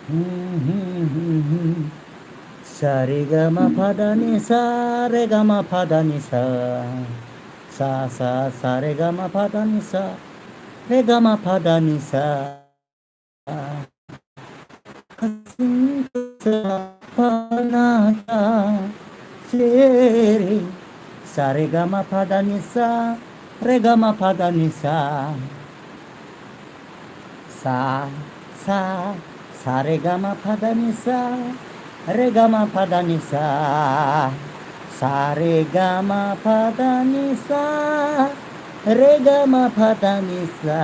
Sa re ga ma pa da ni sa re ga ma pa da ni sa sa sa sa re ga ma pa da ni sa re ga ma pa da ni sa pa na sa se re sa re ga ma pa da ni sa re ga ma pa da ni sa sa sa sa re ga ma pa da ni sa re ga ma pa da ni sa sa re ga ma pa da ni sa re ga ma pa da ni sa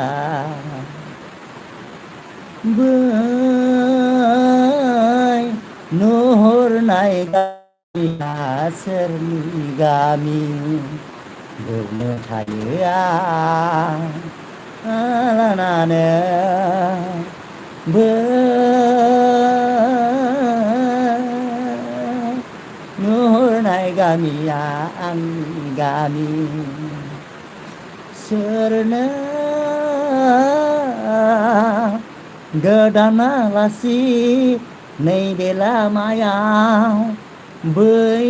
बै नुहुरनाय गामिया सोरनि गामि बेवनो थायो आं लानानै बै नुहुरनाय गामिया आंनि गामि सोरनो गोदान आलासि नैबे लामायाव बै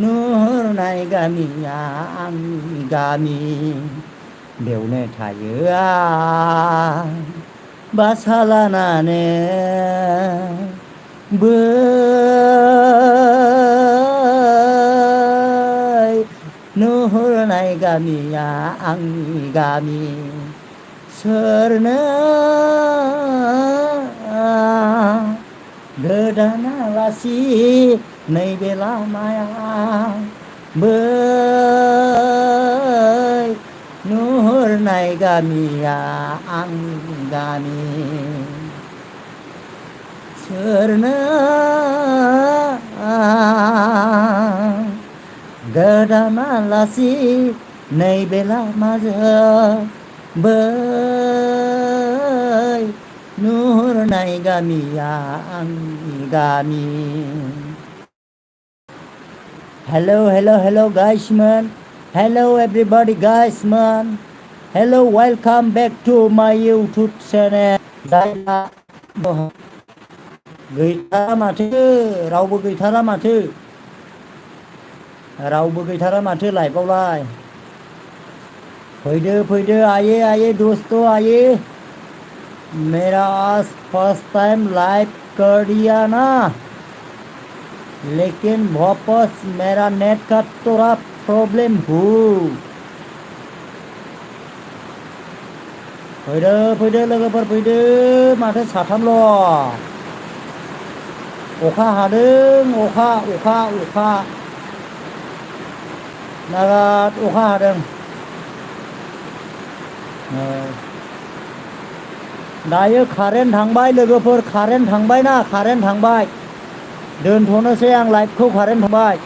नुहुरनाय गामिया आंनि गामि बेवनो थायो आं बासा लानानै बै नुहुरनाय गामिया आंनि गामि सोरनो गोदान आलासि नैबे लामायाव बै नुहुरनाय गामिया आंनि गामि सोरनो गोदान आलासि नैबे लामाजों बै नुहुरनाय गामिया आंनि गामि hello guys man hello everybody guys man hello welcome back to my YouTube channel जायहा गैथारा माथो रावबो गैथारा माथो लाइभआवलाय फैदो आइए दोस्तों आइए मेरा आज फर्स्ट टाइम लाइव कर दिया ना लेकिन वापस मेरा नेट का थोड़ा प्रॉब्लम हो फैदो लोगोफोर फैदो माथो साथामल' अखा हादों अखा नागाद अखा हादों दायो कारेन्ट थांबाय लोगोफोर कारेन्ट थांबाय दोनथ'नोसै आं लाइभखौ कारेन्ट थांबाय